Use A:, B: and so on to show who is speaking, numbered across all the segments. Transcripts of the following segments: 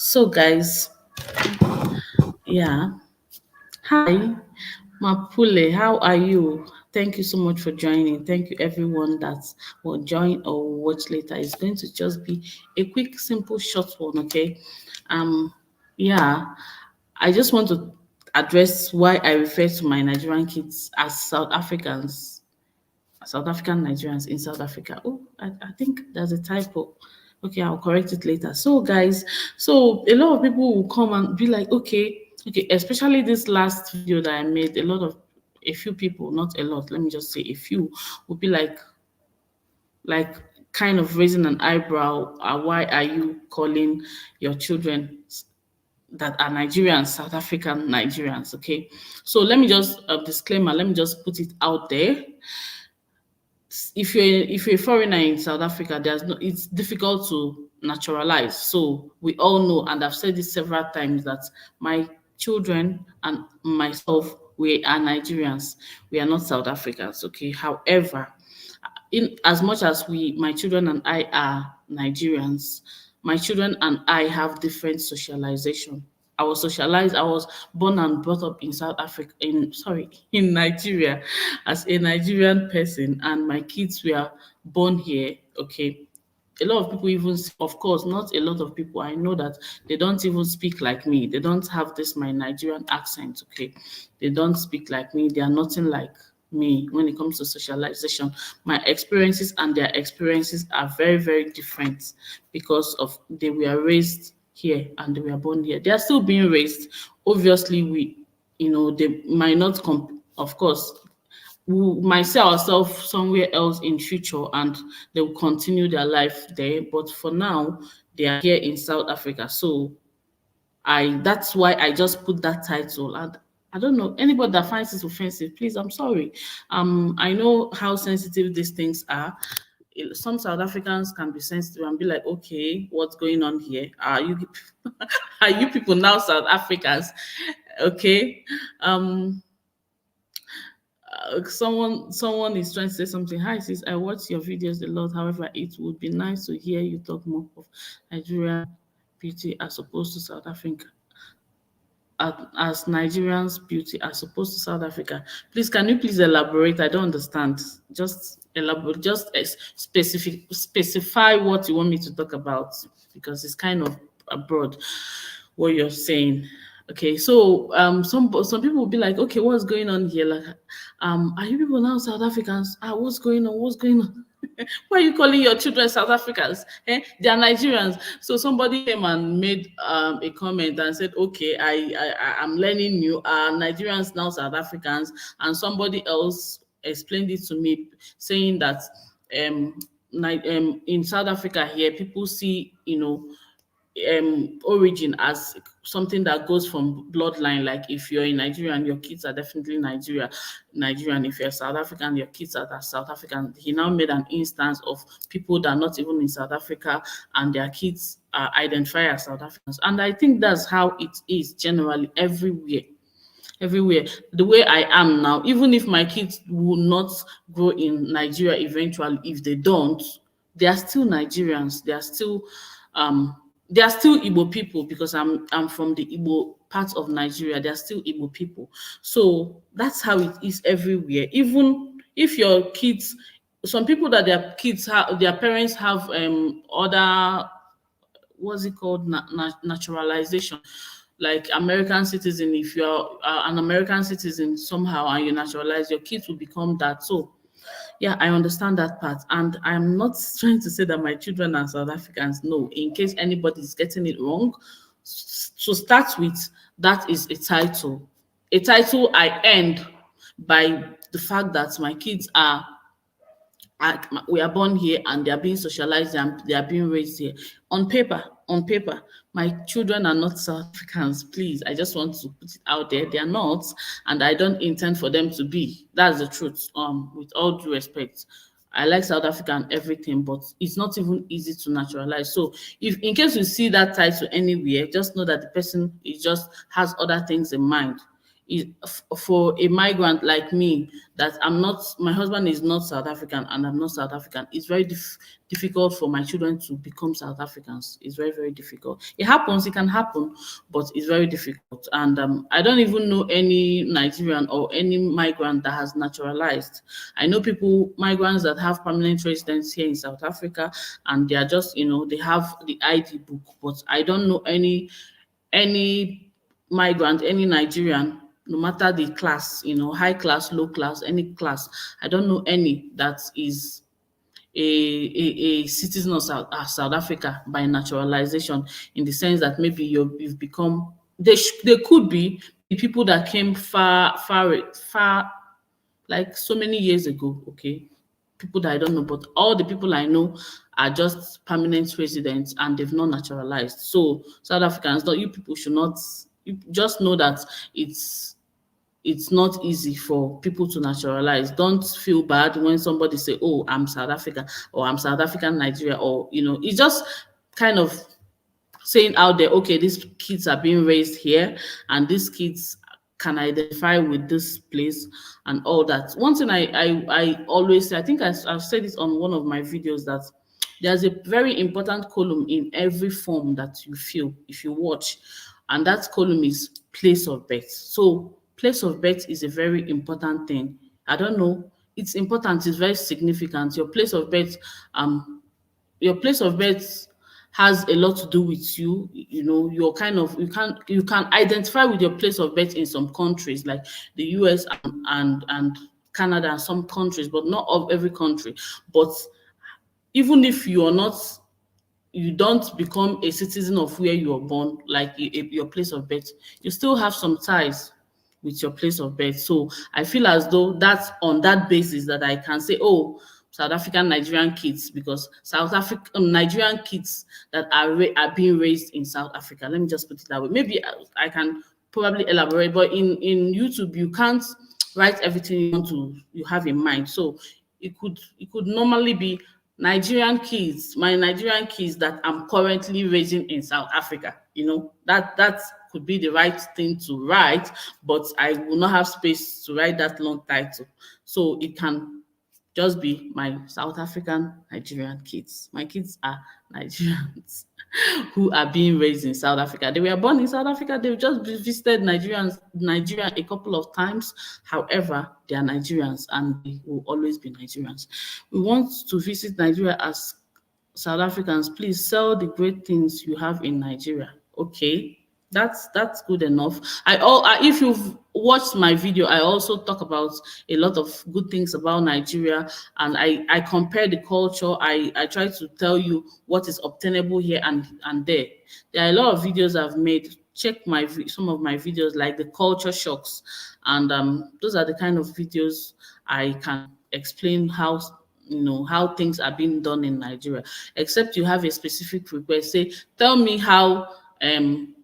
A: So, guys, yeah. Hi, Mapule. How are you? Thank you so much for joining. Thank you, everyone that will join or will watch later. It's going to just be a quick, simple, short one. Okay. Um. Yeah. I just want to address why I refer to my Nigerian kids as South African Nigerians in South Africa. Oh, I think there's a typo. Okay, I'll correct it later. So, guys, so a lot of people will come and be like, okay, especially this last video that I made, a few people, not a lot, let me just say a few, will be like kind of raising an eyebrow. Why are you calling your children that are Nigerians, South African Nigerians? Okay, so let me just disclaimer. Let me just put it out there. If you're a foreigner in South Africa, it's difficult to naturalize. So we all know, and I've said this several times, that my children and myself, we are Nigerians. We are not South Africans. Okay. However, in as much as my children and I are Nigerians, my children and I have different socialization. I was born and brought up in South Africa, in Nigeria as a Nigerian person, and my kids were born here. Okay. A lot of people even, of course, not a lot of people. I know that they don't even speak like me. They don't have this my Nigerian accent. Okay. They don't speak like me. They are nothing like me when it comes to socialization. My experiences and their experiences are very, very different because of they were raised here and they were born here. They are still being raised. Obviously, they might not of course, we might see ourselves somewhere else in future and they will continue their life there. But for now, they are here in South Africa. So that's why I just put that title. And I don't know anybody that finds this offensive, please, I'm sorry. I know how sensitive these things are. Some South Africans can be sensitive and be like, okay, what's going on here? Are you are you people now South Africans? Okay. Um someone is trying to say something. Hi sis, I watch your videos a lot. However, it would be nice to hear you talk more of Nigerian beauty as opposed to South Africa, as Nigerians beauty as opposed to South Africa. Please, can you please elaborate? I don't understand. Just elaborate. Just specify what you want me to talk about because it's kind of abroad what you're saying. Okay, so some people will be like, okay, what's going on here? Like, are you people now South Africans? What's going on? What's going on? Why are you calling your children South Africans? They are Nigerians. So somebody came and made a comment and said, okay, I'm learning you are Nigerians now South Africans, and somebody else explained it to me saying that um, in South Africa here people see origin as something that goes from bloodline. Like if you're in Nigerian, your kids are definitely Nigerian. If you're South African, your kids are South African. He now made an instance of people that are not even in South Africa and their kids are identified as South Africans. And I think that's how it is generally everywhere. The way I am now, even if my kids will not grow in Nigeria eventually, if they don't, they are still Nigerians. They are still Igbo people because I'm from the Igbo part of Nigeria. They are still Igbo people. So that's how it is everywhere. Even if your kids, some people that their parents have other, what's it called, naturalization, like American citizen. If you're an American citizen somehow and you naturalize, your kids will become that. So yeah, I understand that part, and I'm not trying to say that my children are South Africans. No, in case anybody is getting it wrong, to start with, that is a title, I earned by the fact that my kids we are born here and they are being socialized and they are being raised here. On paper, my children are not South Africans. Please, I just want to put it out there. They are not, and I don't intend for them to be. That's the truth. With all due respect. I like South Africa and everything, but it's not even easy to naturalize. So if in case you see that title anywhere, just know that the person is just has other things in mind. for a migrant like me, that I'm not, my husband is not South African and I'm not South African, it's very difficult for my children to become South Africans. It's very, very difficult. It happens, it can happen, but it's very difficult. And I don't even know any Nigerian or any migrant that has naturalized. I know people, migrants that have permanent residence here in South Africa, and they are just, they have the ID book, but I don't know any migrant, any Nigerian, no matter the class, high class, low class, any class. I don't know any that is a citizen of South Africa by naturalization, in the sense that maybe you've become, they could be the people that came far, like so many years ago, okay? People that I don't know, but all the people I know are just permanent residents and they've not naturalized. So South Africans, you people should not, you just know that it's not easy for people to naturalize. Don't feel bad when somebody say, "Oh, I'm South African," or "I'm South African Nigeria," or it's just kind of saying out there, okay, these kids are being raised here and these kids can identify with this place and all that. One thing I always say, I think I've said it on one of my videos, that there's a very important column in every form that you fill if you watch, and that column is place of birth. So place of birth is a very important thing. I don't know, it's important, it's very significant. Your place of birth has a lot to do with you. You're kind of, you can identify with your place of birth in some countries like the US and Canada and some countries, but not of every country. But even if you don't become a citizen of where you were born, like your place of birth, you still have some ties with your place of birth. So I feel as though that's on that basis that I can say, oh, South African Nigerian kids, because South African Nigerian kids that are being raised in South Africa. Let me just put it that way. Maybe I can probably elaborate, but in YouTube you can't write everything you have in mind. So it could normally be my Nigerian kids that I'm currently raising in South Africa. That could be the right thing to write, but I will not have space to write that long title. So it can just be my South African Nigerian kids. My kids are Nigerians who are being raised in South Africa. They were born in South Africa. They've just visited Nigeria a couple of times. However, they are Nigerians and they will always be Nigerians. We want to visit Nigeria as South Africans. Please sell the great things you have in Nigeria. Okay, that's good enough. If you've watched my video, I also talk about a lot of good things about Nigeria, and I compare the culture. I try to tell you what is obtainable here and there. There are a lot of videos I've made. Check some of my videos, like the culture shocks, and those are the kind of videos I can explain how things are being done in Nigeria. Except you have a specific request, say, tell me how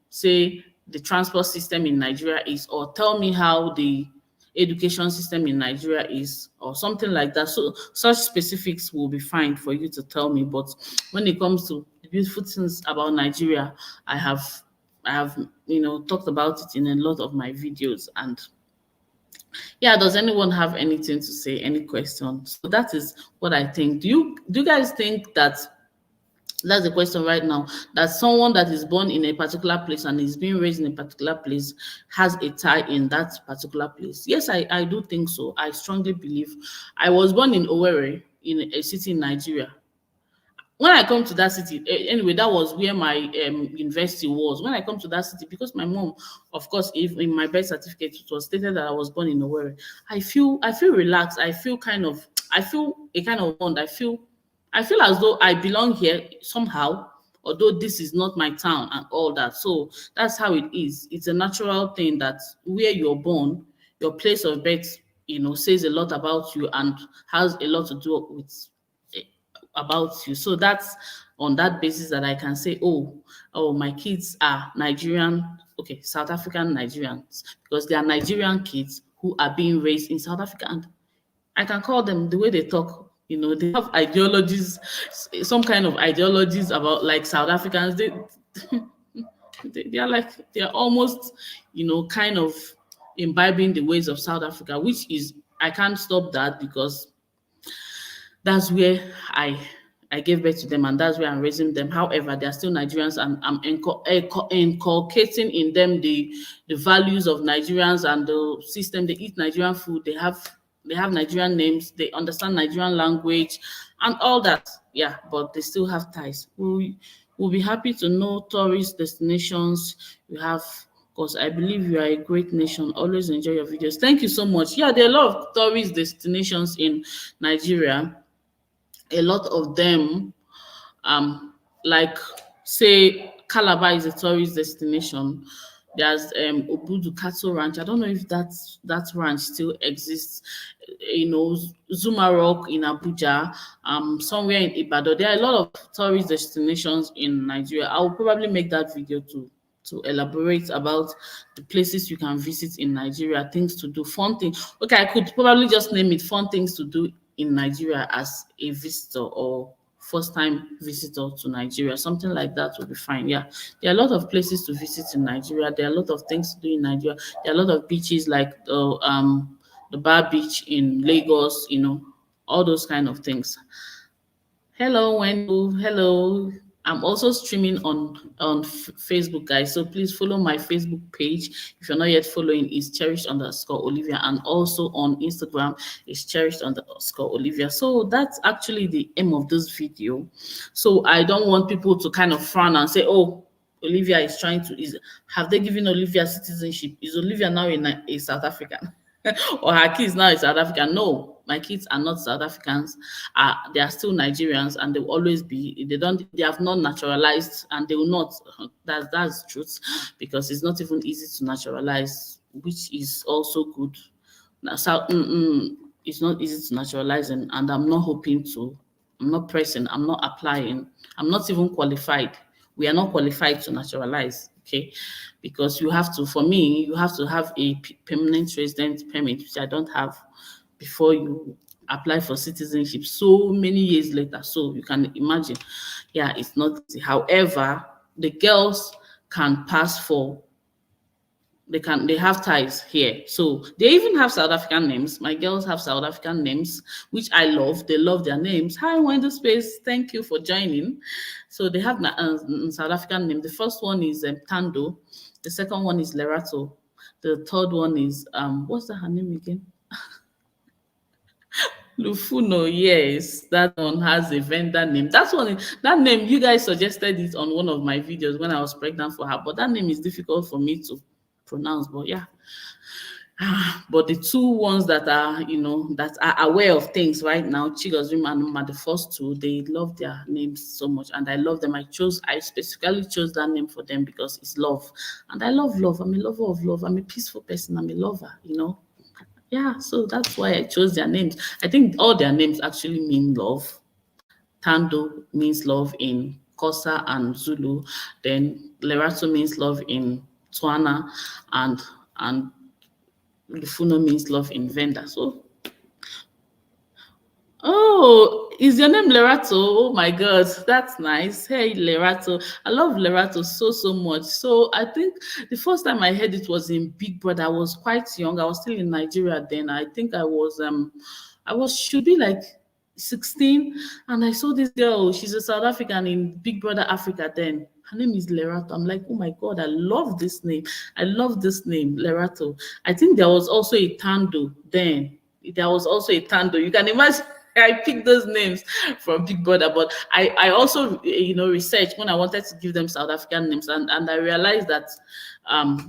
A: say the transport system in Nigeria is, or tell me how the education system in Nigeria is, or something like that. So such specifics will be fine for you to tell me. But when it comes to the beautiful things about Nigeria, I have talked about it in a lot of my videos. And yeah, does anyone have anything to say, any questions? So that is what I think. Do you guys think that's the question right now, that someone that is born in a particular place and is being raised in a particular place has a tie in that particular place? Yes, I do think so. I strongly believe. I was born in Owerri, in a city in Nigeria. When I come to that city, anyway, that was where my university was. When I come to that city, because my mom, of course, if in my birth certificate it was stated that I was born in Owerri, I feel relaxed. I feel a kind of bond. I feel as though I belong here somehow, although this is not my town and all that. So that's how it is. It's a natural thing that where you're born, your place of birth, says a lot about you and has a lot to do with about you. So that's on that basis that I can say, oh, my kids are Nigerian, okay, South African Nigerians, because they are Nigerian kids who are being raised in South Africa. And I can call them the way they talk. They have ideologies, some kind of ideologies about like South Africans. They are almost, kind of imbibing the ways of South Africa, which is, I can't stop that because that's where I gave birth to them, and that's where I'm raising them. However, they are still Nigerians, and I'm inculcating in them the values of Nigerians and the system. They eat Nigerian food. They have Nigerian names. They understand Nigerian language, and all that. Yeah, but they still have ties. We'll be happy to know tourist destinations you have. Because I believe you are a great nation. Always enjoy your videos. Thank you so much. Yeah, there are a lot of tourist destinations in Nigeria. A lot of them, like say Calabar is a tourist destination. There's Obudu Cattle Ranch. I don't know if that ranch still exists. Zuma Rock in Abuja, somewhere in Ibadan. There are a lot of tourist destinations in Nigeria. I will probably make that video to elaborate about the places you can visit in Nigeria, things to do, fun things. Okay, I could probably just name it fun things to do in Nigeria as a visitor or first time visitor to Nigeria. Something like that will be fine. Yeah. There are a lot of places to visit in Nigeria. There are a lot of things to do in Nigeria. There are a lot of beaches like the Bar Beach in Lagos, all those kind of things. Hello, Wendell. Hello. I'm also streaming on Facebook, guys. So please follow my Facebook page. If you're not yet following, it's cherished_Olivia, and also on Instagram, it's cherished_Olivia. So that's actually the aim of this video. So I don't want people to kind of frown and say, "Oh, Olivia is trying to have they given Olivia citizenship? Is Olivia now a South African?" Or her kids now is South African. No, my kids are not South Africans. They are still Nigerians, and they will always be. They have not naturalized, and they will not. That's the truth, because it's not even easy to naturalize, which is also good. Now, so, it's not easy to naturalize, and I'm not hoping to. I'm not pressing. I'm not applying. I'm not even qualified. We are not qualified to naturalize. Okay, because for me, you have to have a permanent resident permit, which I don't have, before you apply for citizenship so many years later. So you can imagine, yeah, it's not easy. However, the girls can pass for they have ties here. So they even have South African names. My girls have South African names, which I love. They love their names. Hi, Wendell Space. Thank you for joining. So they have South African name. The first one is Tando. The second one is Lerato. The third one is what's her name again? Lufuno, yes, that one has a vendor name. That name, you guys suggested it on one of my videos when I was pregnant for her, but that name is difficult for me to pronounce. But yeah, but the two ones that are aware of things right now, Chigozrim and Uma, the first two, they love their names so much, and I love them. I specifically chose that name for them because it's love, and I love love. I'm a lover of love. I'm a peaceful person. I'm a lover. Yeah, so that's why I chose their names. I think all their names actually mean love. Tando means love in Xhosa and Zulu. Then Lerato means love in Tswana, and Lufuno means love in Venda. So, oh, is your name Lerato? Oh my God, that's nice. Hey, Lerato. I love Lerato so much. So I think the first time I heard it was in Big Brother. I was quite young. I was still in Nigeria then. I think should be like 16, and I saw this girl. She's a South African in Big Brother Africa then. Her name is Lerato. I'm like, oh my God, I love this name. I love this name, Lerato. I think there was also a Tando then. There was also a Tando. You can imagine. I picked those names from Big Brother, but I also researched when I wanted to give them South African names, and I realized that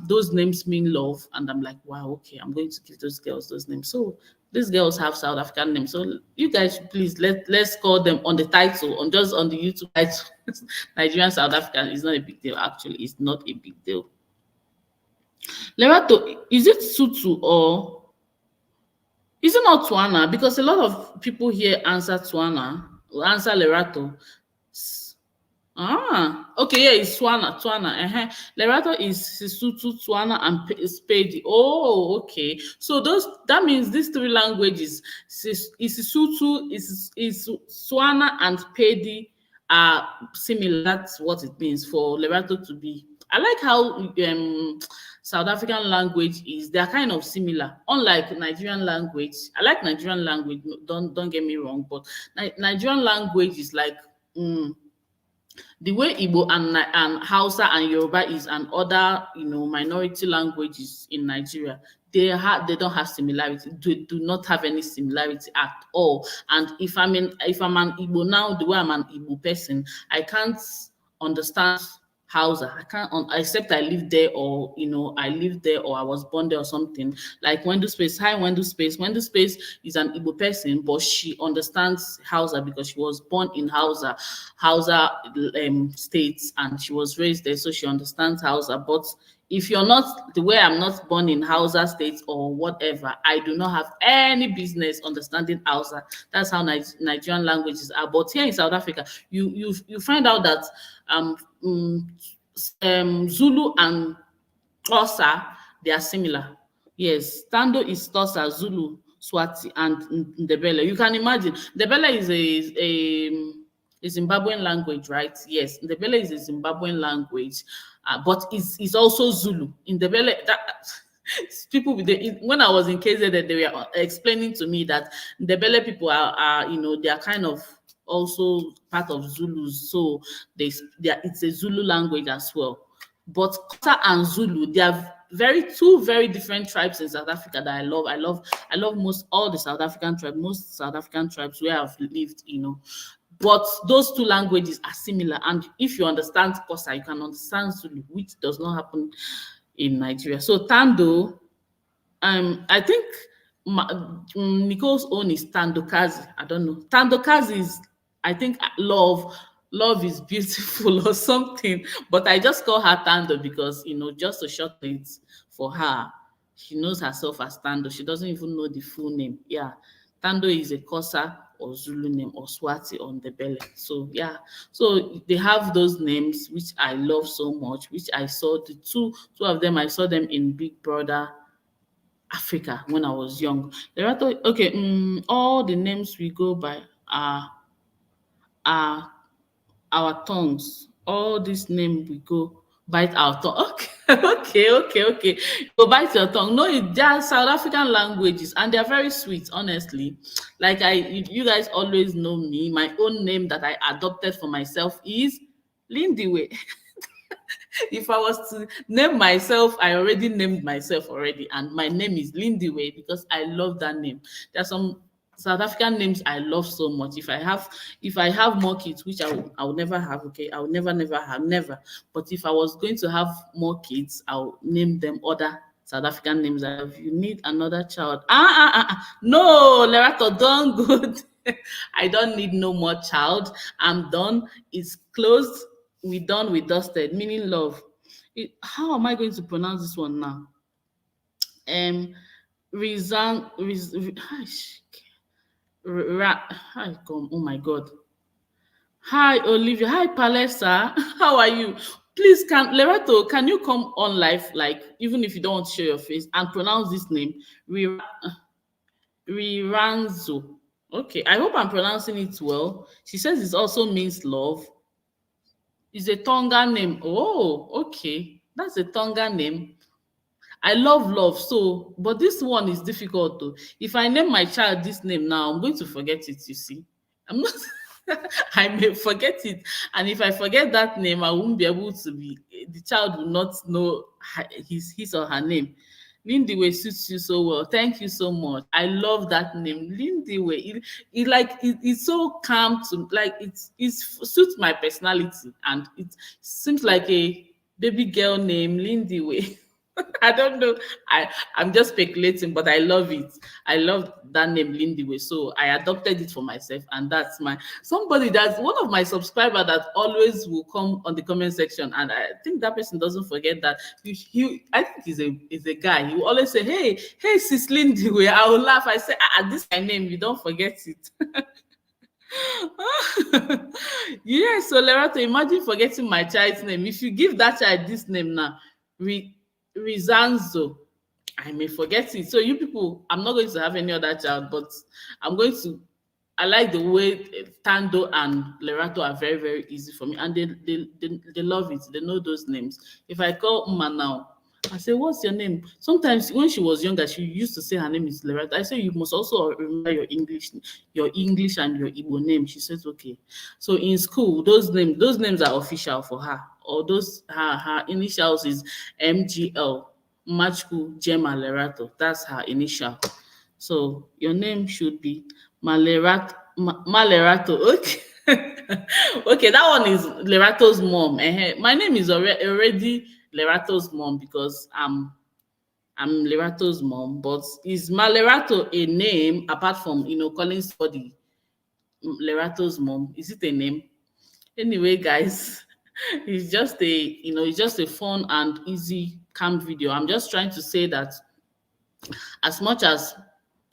A: those names mean love, and I'm like, wow, okay, I'm going to give those girls those names. So these girls have South African names. So you guys, please let's call them on the title, on the YouTube title. Nigerian South African is not a big deal. Actually, it's not a big deal. Lerato, is it Sutu or is it not Tuana? Because a lot of people here answer Tuana, answer Lerato. Okay, yeah, it's Tuana. Lerato is Sisutu, Tuana, and Spedi. Oh, okay. So that means these three languages, Sisutu, is Tuana, and Pedi are similar. That's what it means for Lerato to be. I like how South African language is, they're kind of similar. Unlike Nigerian language, I like Nigerian language. Don't get me wrong, but Nigerian language is like, the way Igbo and Hausa and Yoruba is, and other minority languages in Nigeria, they don't have similarity. They do not have any similarity at all. And if I'm an Igbo now, the way I'm an Igbo person, I can't understand Hausa. I can't except I live there, or I live there, or I was born there or something. Like Wendu Space, hi Wendu Space. Wendu Space is an Igbo person, but she understands Hausa because she was born in Hausa states, and she was raised there, so she understands Hausa. But if you're not the way, I'm not born in Hausa states or whatever, I do not have any business understanding Hausa. That's how Nigerian languages are. But here in South Africa, you find out that Zulu and Xhosa, they are similar. Yes, Tando is Xhosa, Zulu, Swati, and Ndebele. You can imagine, Ndebele is a Zimbabwean language, right? Yes, Ndebele is a Zimbabwean language, but it's also Zulu. Ndebele, that people when I was in KZN, they were explaining to me that Ndebele people are they are kind of also part of Zulus, so it's a Zulu language as well. But Xhosa and Zulu, they are two very different tribes in South Africa that I love. I love most all the South African tribes, most South African tribes where I've lived, But those two languages are similar, and if you understand Xhosa, you can understand Zulu, which does not happen in Nigeria. So Tando, I think Nicole's own is Tandokazi. I don't know. Tandokazi is, I think, love. Love is beautiful or something. But I just call her Tando because, just to shorten it for her. She knows herself as Tando. She doesn't even know the full name. Yeah. Tando is a Xhosa or Zulu name, or Swati on the belly. So yeah. So they have those names which I love so much, which I saw the two of them, I saw them in Big Brother Africa when I was young. Okay, all the names we go by are our tongues. All this name we go bite our tongue. Okay, okay. Go bite your tongue. No, they are South African languages, and they're very sweet, honestly. Like you guys always know me. My own name that I adopted for myself is Lindiwe. If I was to name myself, I already named myself already, and my name is Lindiwe because I love that name. There are some South African names I love so much. If I have more kids, which I will never have, okay, I will never have, never. But if I was going to have more kids, I'll name them other South African names. If you need another child, no, Lerato, don't go. I don't need no more child. I'm done. It's closed. We done. We dusted. Meaning love. How am I going to pronounce this one now? Hi, oh my God. Hi, Olivia. Hi, Palesa. How are you? Please, Lerato, can you come on live, like, even if you don't want to show your face, and pronounce this name? Riranzo. Okay, I hope I'm pronouncing it well. She says it also means love. It's a Tonga name. Oh, okay. That's a Tonga name. I love, so, but this one is difficult though. If I name my child this name now, I'm going to forget it, you see. I'm not, I may forget it. And if I forget that name, I won't be able to the child will not know his or her name. Lindiwe suits you so well. Thank you so much. I love that name, Lindiwe. It's so calm to it suits my personality, and it seems like a baby girl name, Lindiwe. I don't know. I'm just speculating, but I love it. I love that name, Lindiwe. So I adopted it for myself, and that's one of my subscribers that always will come on the comment section, and I think that person doesn't forget that. I think he's a guy. He will always say, "Hey, sis Lindiwe." I will laugh. I say, "This is my name. You don't forget it." Yeah. So Lerato, imagine forgetting my child's name. If you give that child this name now, Rizanzo, I may forget it. So you people, I'm not going to have any other child, but I like the way Tando and Lerato are very easy for me, and they love it. They know those names. If I call Uma now, I say, what's your name? Sometimes when she was younger, she used to say her name is Loretta. I say, you must also remember your English and your Igbo name. She says, okay. So in school, those names are official for her. Or those her initials is MGL, Machku Gemma Lerato. That's her initial. So your name should be Malerato. Okay. Okay, that one is Lerato's mom. My name is already Lerato's mom because I'm Lerato's mom. But is Malerato a name apart from calling somebody Lerato's mom? Is it a name? Anyway, guys, it's just a fun and easy camp video. I'm just trying to say that as much as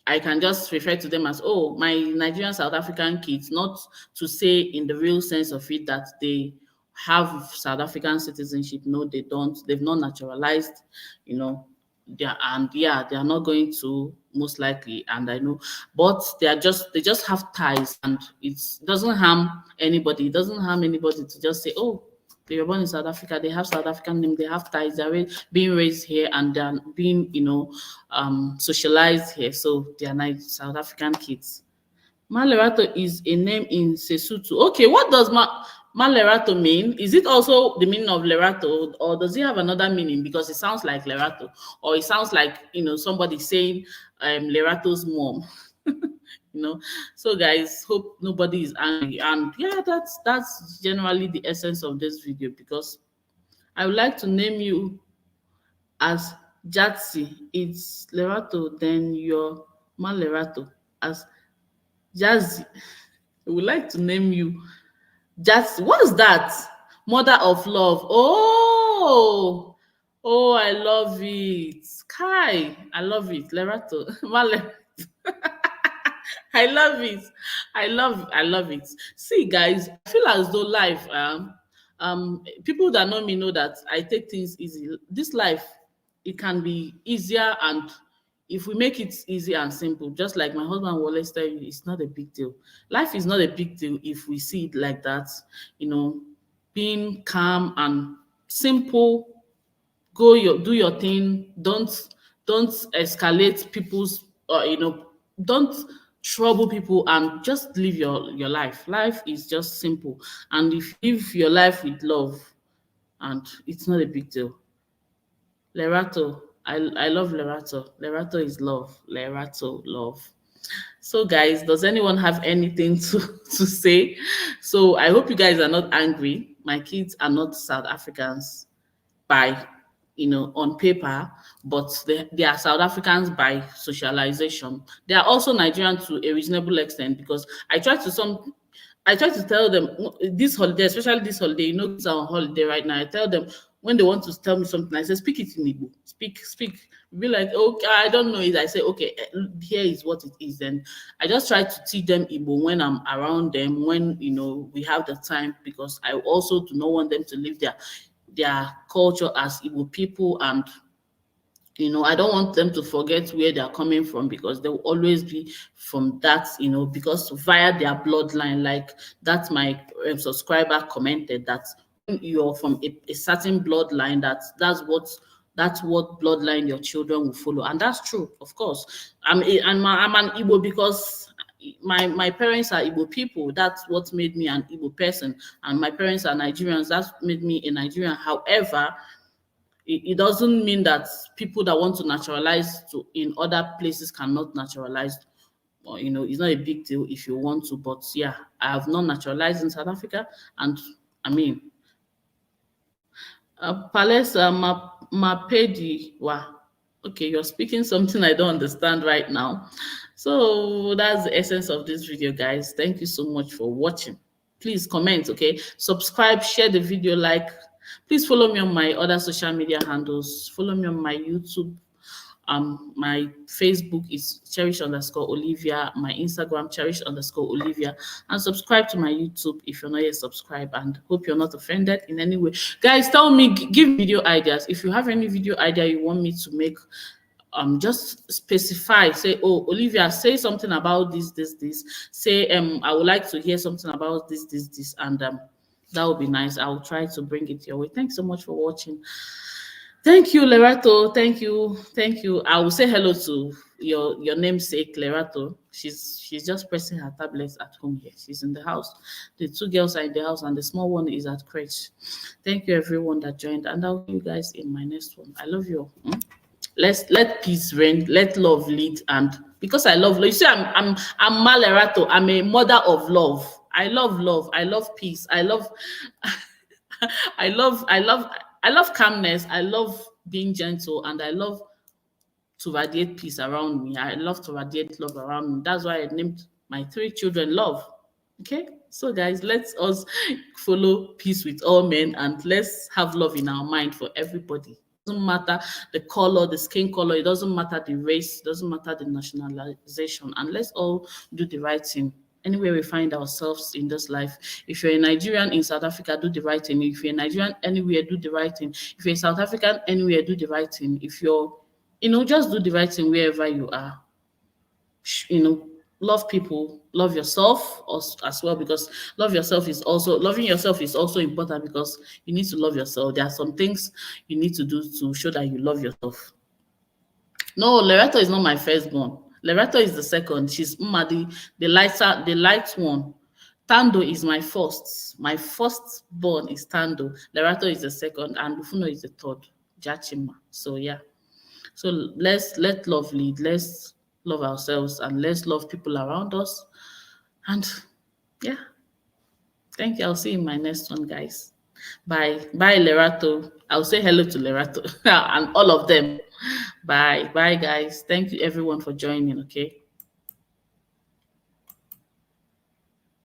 A: I can just refer to them as, oh, my Nigerian South African kids, not to say in the real sense of it that they have South African citizenship. No, they don't. They've not naturalized, you know. They are not going to most likely, and I know, but they just have ties, and it doesn't harm anybody. It doesn't harm anybody to just say, oh, they were born in South Africa, they have South African name, they have ties, they're being raised here, and they're being, socialized here. So they are nice South African kids. Malerato is a name in Sesotho. Okay, what does Malerato mean? Is it also the meaning of Lerato, or does it have another meaning? Because it sounds like Lerato, or it sounds like somebody saying Lerato's mom. So guys, hope nobody is angry. And yeah, that's generally the essence of this video, because I would like to name you as Jatsi. It's Lerato, then you're Malerato as Jazzy. I would like to name you Jatsi. What's that? Mother of love. Oh, I love it. Kai, I love it. Lerato. Male. I love it. I love it. See, guys, I feel as though life, people that know me know that I take things easy. This life, it can be easier, and if we make it easy and simple, just like my husband will always tell you, it's not a big deal. Life is not a big deal if we see it like that, you know, being calm and simple. Do your thing. Don't escalate people's don't trouble people, and just live your life. Life is just simple, and if you live your life with love, and it's not a big deal. Lerato, I love Lerato. Lerato is love. Lerato, love. So guys, does anyone have anything to say? So I hope you guys are not angry. My kids are not South Africans by on paper, but they are South Africans by socialization. They are also Nigerian to a reasonable extent, because I try to tell them this holiday, especially this holiday, kids are on holiday right now. I tell them when they want to tell me something, I say, speak it in Igbo. Speak. Be like, okay, I don't know it. I say, okay, here is what it is. Then I just try to teach them Igbo when I'm around them, when we have the time, because I also do not want them to leave their culture as Igbo people, and I don't want them to forget where they're coming from, because they will always be from that, because via their bloodline, like that my subscriber commented, that when you're from a certain bloodline, that's what bloodline your children will follow. And that's true, of course. I'm an Igbo because my parents are Igbo people. That's what made me an Igbo person. And my parents are Nigerians. That's made me a Nigerian. However, it doesn't mean that people that want to naturalize in other places cannot naturalize. Or, it's not a big deal if you want to. But yeah, I have not naturalized in South Africa, and I mean, Palesa Mapedi wa. Okay, you're speaking something I don't understand right now. So that's the essence of this video, guys. Thank you so much for watching. Please comment, okay? Subscribe, share the video, like. Please follow me on my other social media handles. Follow me on my YouTube. My Facebook is Cherished_Olivia. My Instagram, Cherished_Olivia. And subscribe to my YouTube if you're not yet subscribed. And hope you're not offended in any way. Guys, tell me, give video ideas. If you have any video idea you want me to make, just specify. Say, oh, Olivia, say something about this. Say, I would like to hear something about this, and that would be nice. I'll try to bring it your way. Thanks so much for watching. Thank you, Lerato. Thank you. Thank you. I will say hello to your namesake, Lerato. She's just pressing her tablets at home here. She's in the house. The two girls are in the house and the small one is at crèche. Thank you everyone that joined, and I'll see you guys in my next one. I love you. Let peace reign, let love lead, and because I love love, you see, I'm Malerato. I'm a mother of love. I love love. I love peace. I love I love, I love, I love calmness. I love being gentle, and I love to radiate peace around me. I love to radiate love around me. That's why I named my three children Love. Okay, so guys, let's us follow peace with all men, and let's have love in our mind for everybody. It doesn't matter the color, the skin color. It doesn't matter the race. It doesn't matter the nationalization. And let's all do the right thing anywhere we find ourselves in this life. If you're a Nigerian in South Africa, do the right thing. If you're a Nigerian anywhere, do the right thing. If you're a South African anywhere, do the right thing. If you're, just do the right thing wherever you are. Love people, love yourself as well, because loving yourself is also important, because you need to love yourself. There are some things you need to do to show that you love yourself. No, Lerato is not my firstborn. Lerato is the second. She's Mmadi, the light one. Tando is my first. My first born is Tando. Lerato is the second, and Lufuno is the third. Jachima. So yeah. So let love lead. Let's love ourselves, and let's love people around us. And yeah, thank you. I'll see you in my next one, guys. Bye. Bye, Lerato. I'll say hello to Lerato and all of them. Bye. Bye, guys. Thank you everyone for joining. Okay.